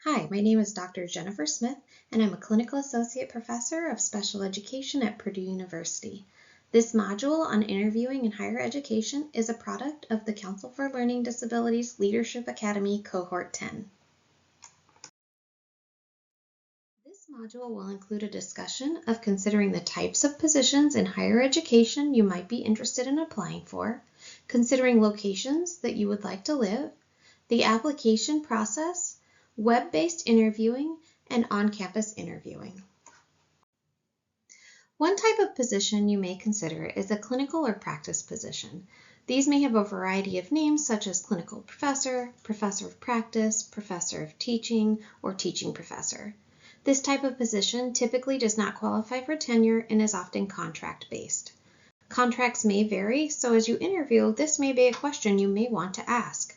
Hi, my name is Dr. Jennifer Smith, and I'm a Clinical Associate Professor of Special Education at Purdue University. This module on interviewing in higher education is a product of the Council for Learning Disabilities Leadership Academy Cohort 10. This module will include a discussion of considering the types of positions in higher education you might be interested in applying for, considering locations that you would like to live, the application process, web-based interviewing, and on-campus interviewing. One type of position you may consider is a clinical or practice position. These may have a variety of names such as clinical professor, professor of practice, professor of teaching, or teaching professor. This type of position typically does not qualify for tenure and is often contract-based. Contracts may vary, so as you interview, this may be a question you may want to ask.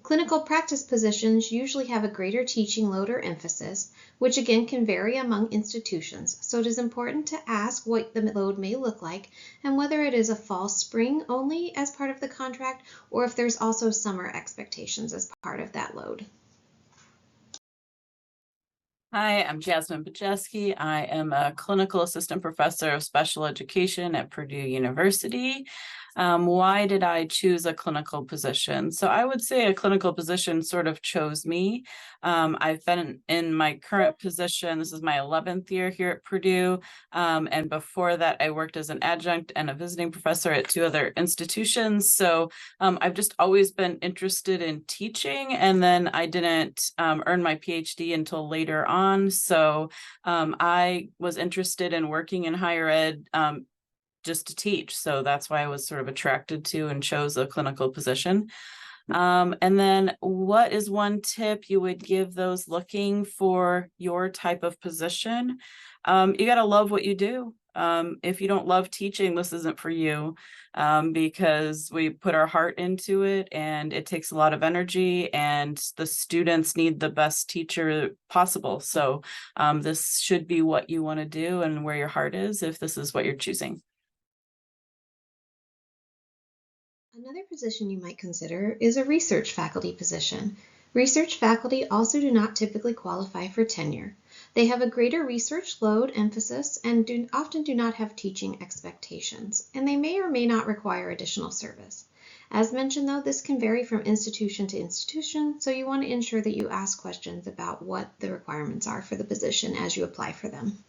Clinical practice positions usually have a greater teaching load or emphasis, which again can vary among institutions, so it is important to ask what the load may look like and whether it is a fall/spring only as part of the contract or if there's also summer expectations as part of that load. Hi, I'm Jasmine Bajeski. I am a clinical assistant professor of special education at Purdue University. Why did I choose a clinical position? So I would say a clinical position sort of chose me. I've been in my current position. This is my 11th year here at Purdue. And before that, I worked as an adjunct and a visiting professor at 2 other institutions. So I've just always been interested in teaching, and then I didn't earn my PhD until later on. So I was interested in working in higher ed just to teach. So that's why I was sort of attracted to and chose a clinical position. And then what is one tip you would give those looking for your type of position? You got to love what you do. If you don't love teaching, this isn't for you, because we put our heart into it and it takes a lot of energy, and the students need the best teacher possible. So this should be what you want to do and where your heart is if this is what you're choosing. Another position you might consider is a research faculty position. Research faculty also do not typically qualify for tenure. They have a greater research load emphasis and often do not have teaching expectations, and they may or may not require additional service. As mentioned though, this can vary from institution to institution, so you want to ensure that you ask questions about what the requirements are for the position as you apply for them.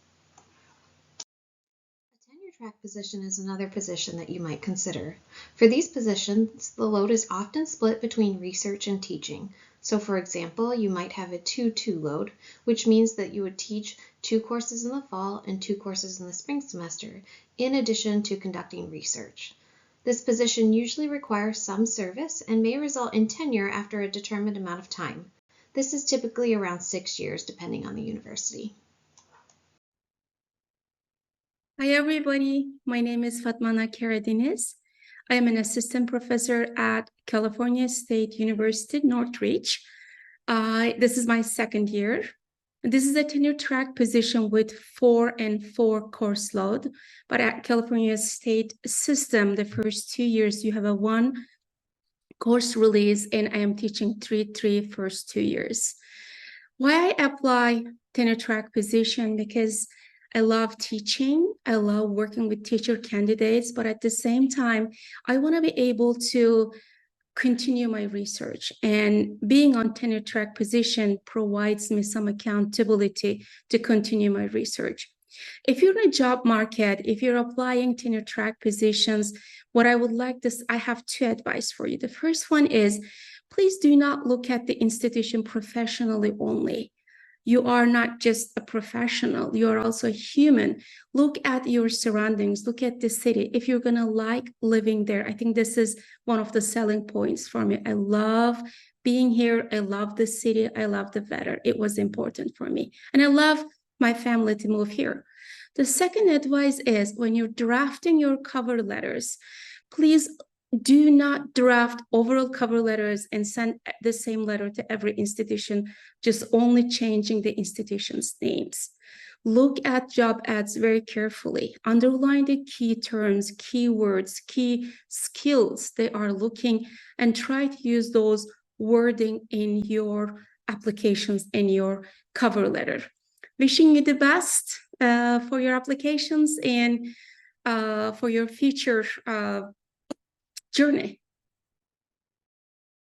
Track position is another position that you might consider. For these positions, the load is often split between research and teaching. So for example, you might have a 2-2 load, which means that you would teach 2 courses in the fall and 2 courses in the spring semester, in addition to conducting research. This position usually requires some service and may result in tenure after a determined amount of time. This is typically around 6 years, depending on the university. Hi, everybody. My name is Fatmana Karadeniz. I am an assistant professor at California State University, Northridge. This is my 2nd year. This is a tenure track position with 4 and 4 course load. But at California State system, the first 2 years, you have a 1 course release, and I am teaching 3 first 2 years. Why I apply tenure track position? Because I love teaching. I love working with teacher candidates, but at the same time, I want to be able to continue my research, and being on tenure track position provides me some accountability to continue my research. If you're in a job market, if you're applying tenure track positions, what I would like this, I have 2 advice for you. The first one is, please do not look at the institution professionally only. You are not just a professional, you are also a human. Look at your surroundings, look at the city. If you're gonna like living there, I think this is one of the selling points for me. I love being here, I love the city, I love the weather. It was important for me. And I love my family to move here. The second advice is, when you're drafting your cover letters, please do not draft overall cover letters and send the same letter to every institution, just only changing the institution's names. Look at job ads very carefully. Underline the key terms, keywords, key skills they are looking, and try to use those wording in your applications in your cover letter. Wishing you the best for your applications and for your future journey.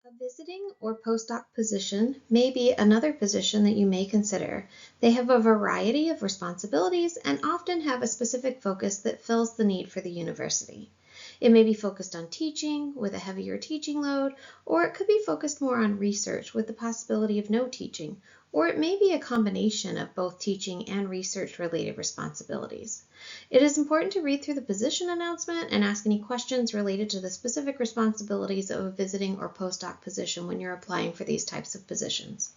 A visiting or postdoc position may be another position that you may consider. They have a variety of responsibilities and often have a specific focus that fills the need for the university. It may be focused on teaching with a heavier teaching load, or it could be focused more on research with the possibility of no teaching, or it may be a combination of both teaching and research-related responsibilities. It is important to read through the position announcement and ask any questions related to the specific responsibilities of a visiting or postdoc position when you're applying for these types of positions.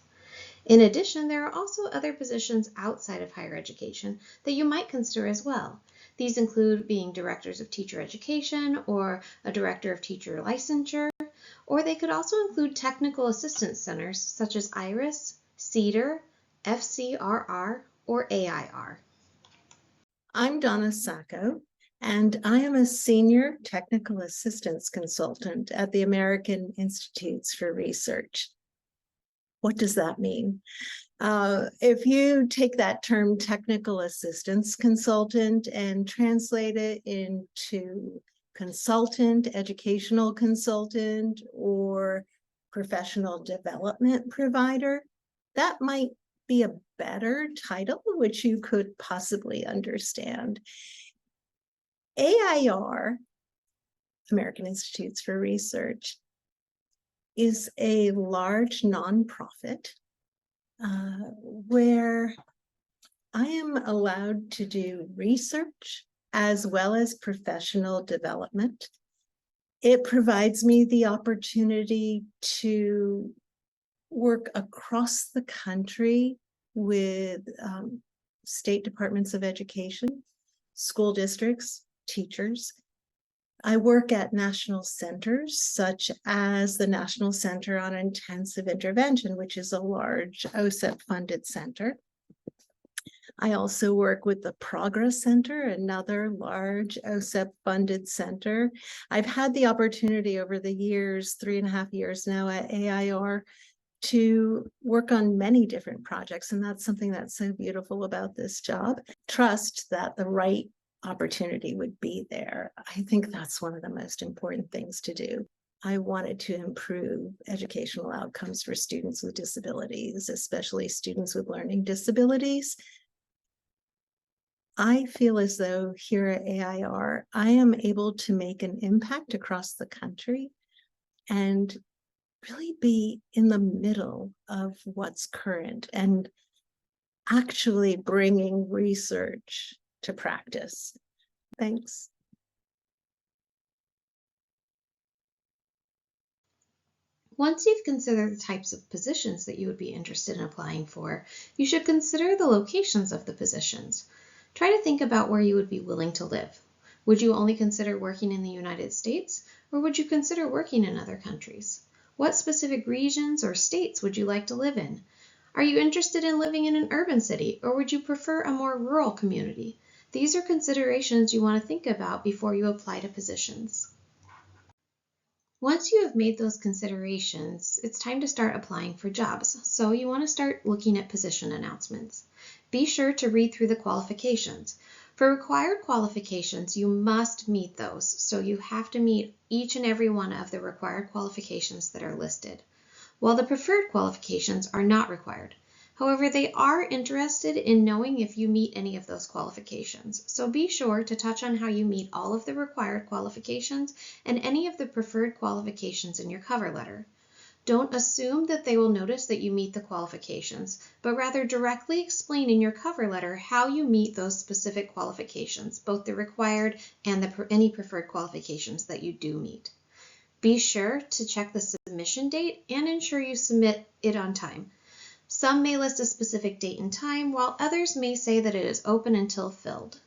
In addition, there are also other positions outside of higher education that you might consider as well. These include being directors of teacher education or a director of teacher licensure, or they could also include technical assistance centers such as IRIS, CEDAR, FCRR, or AIR. I'm Donna Sacco, and I am a senior technical assistance consultant at the American Institutes for Research. What does that mean? If you take that term technical assistance consultant and translate it into consultant, educational consultant, or professional development provider, that might be a better title, which you could possibly understand. AIR, American Institutes for Research, is a large nonprofit where I am allowed to do research as well as professional development. It provides me the opportunity to work across the country with state departments of education, school districts, teachers. I work at national centers such as the National Center on Intensive Intervention, which is a large OSEP-funded center. I also work with the Progress Center, another large OSEP-funded center. I've had the opportunity over the years, 3.5 years now at AIR, to work on many different projects, and that's something that's so beautiful about this job. Trust that the right opportunity would be there. I think that's one of the most important things to do. I wanted to improve educational outcomes for students with disabilities, especially students with learning disabilities. I feel as though here at AIR, I am able to make an impact across the country and really be in the middle of what's current and actually bringing research to practice. Thanks. Once you've considered the types of positions that you would be interested in applying for, you should consider the locations of the positions. Try to think about where you would be willing to live. Would you only consider working in the United States, or would you consider working in other countries? What specific regions or states would you like to live in? Are you interested in living in an urban city, or would you prefer a more rural community? These are considerations you want to think about before you apply to positions. Once you have made those considerations, it's time to start applying for jobs. So you want to start looking at position announcements. Be sure to read through the qualifications. For required qualifications, you must meet those. So you have to meet each and every one of the required qualifications that are listed, while the preferred qualifications are not required. However, they are interested in knowing if you meet any of those qualifications. So be sure to touch on how you meet all of the required qualifications and any of the preferred qualifications in your cover letter. Don't assume that they will notice that you meet the qualifications, but rather directly explain in your cover letter how you meet those specific qualifications, both the required and any preferred qualifications that you do meet. Be sure to check the submission date and ensure you submit it on time. Some may list a specific date and time, while others may say that it is open until filled.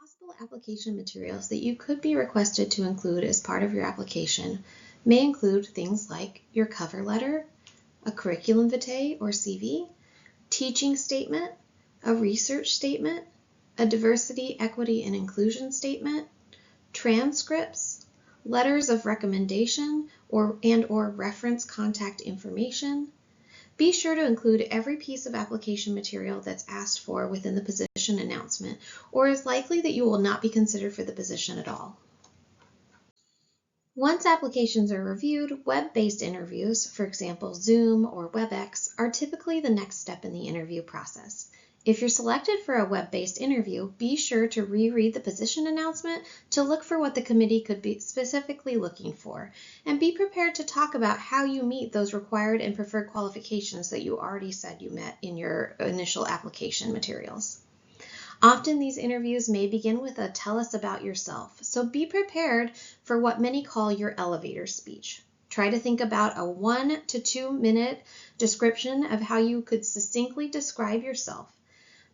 Possible application materials that you could be requested to include as part of your application may include things like your cover letter, a curriculum vitae or CV, teaching statement, a research statement, a diversity, equity, and inclusion statement, transcripts, letters of recommendation, or reference contact information. Be sure to include every piece of application material that's asked for within the position announcement, or is likely that you will not be considered for the position at all. Once applications are reviewed, web-based interviews, for example Zoom or WebEx, are typically the next step in the interview process. If you're selected for a web-based interview, be sure to reread the position announcement to look for what the committee could be specifically looking for, and be prepared to talk about how you meet those required and preferred qualifications that you already said you met in your initial application materials. Often these interviews may begin with a tell us about yourself, so be prepared for what many call your elevator speech. Try to think about a 1 to 2 minute description of how you could succinctly describe yourself.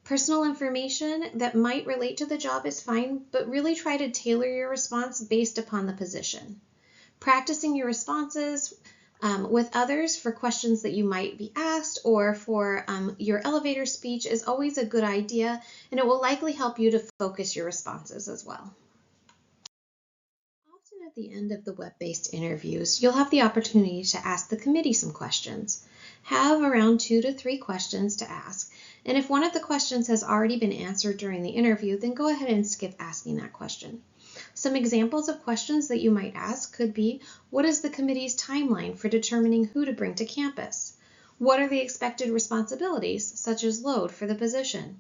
Personal information that might relate to the job is fine, but really try to tailor your response based upon the position. Practicing your responses with others for questions that you might be asked or for your elevator speech is always a good idea, and it will likely help you to focus your responses as well. Often at the end of the web-based interviews, you'll have the opportunity to ask the committee some questions. Have around 2 to 3 questions to ask, and if one of the questions has already been answered during the interview, then go ahead and skip asking that question. Some examples of questions that you might ask could be, what is the committee's timeline for determining who to bring to campus? What are the expected responsibilities, such as load, for the position?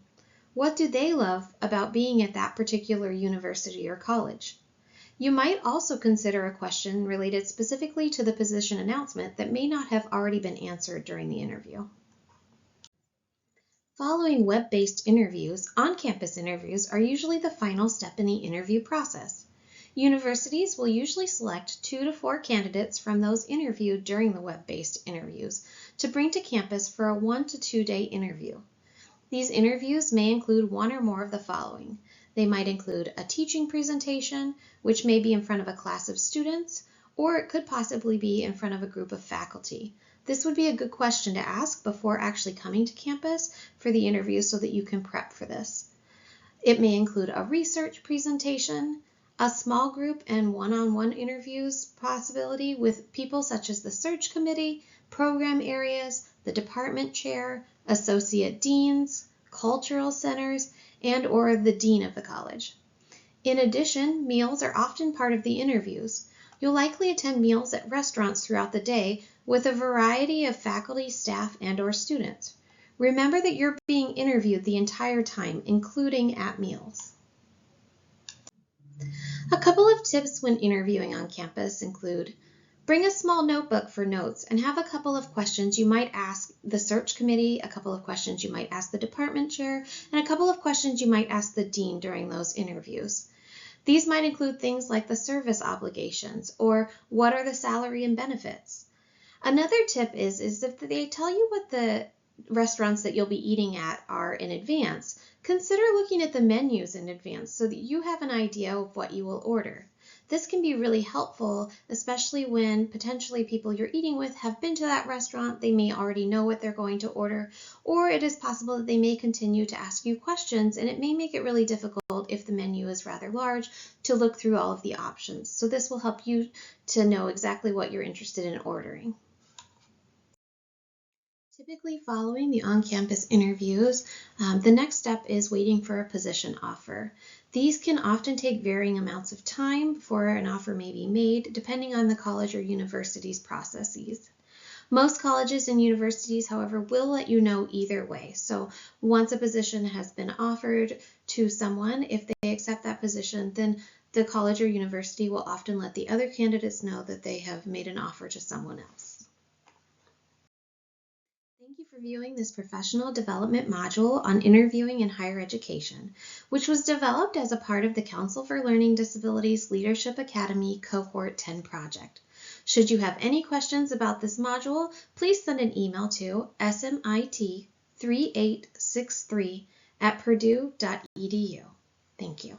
What do they love about being at that particular university or college? You might also consider a question related specifically to the position announcement that may not have already been answered during the interview. Following web-based interviews, on-campus interviews are usually the final step in the interview process. Universities will usually select 2 to 4 candidates from those interviewed during the web-based interviews to bring to campus for a 1 to 2 day interview. These interviews may include one or more of the following. They might include a teaching presentation, which may be in front of a class of students, or it could possibly be in front of a group of faculty. This would be a good question to ask before actually coming to campus for the interview so that you can prep for this. It may include a research presentation, a small group and one-on-one interviews possibility with people such as the search committee, program areas, the department chair, associate deans, cultural centers, and or the dean of the college. In addition, meals are often part of the interviews. You'll likely attend meals at restaurants throughout the day with a variety of faculty, staff, and or students. Remember that you're being interviewed the entire time, including at meals. A couple of tips when interviewing on campus include, bring a small notebook for notes and have a couple of questions you might ask the search committee, a couple of questions you might ask the department chair, and a couple of questions you might ask the dean during those interviews. These might include things like the service obligations or what are the salary and benefits. Another tip is if they tell you what the restaurants that you'll be eating at are in advance, consider looking at the menus in advance so that you have an idea of what you will order. This can be really helpful, especially when potentially people you're eating with have been to that restaurant, they may already know what they're going to order, or it is possible that they may continue to ask you questions, and it may make it really difficult if the menu is rather large to look through all of the options. So this will help you to know exactly what you're interested in ordering. Typically following the on-campus interviews, the next step is waiting for a position offer. These can often take varying amounts of time before an offer may be made, depending on the college or university's processes. Most colleges and universities, however, will let you know either way. So once a position has been offered to someone, if they accept that position, then the college or university will often let the other candidates know that they have made an offer to someone else. Thank you for viewing this professional development module on interviewing in higher education, which was developed as a part of the Council for Learning Disabilities Leadership Academy Cohort 10 project. Should you have any questions about this module, please send an email to smit3863@purdue.edu. Thank you.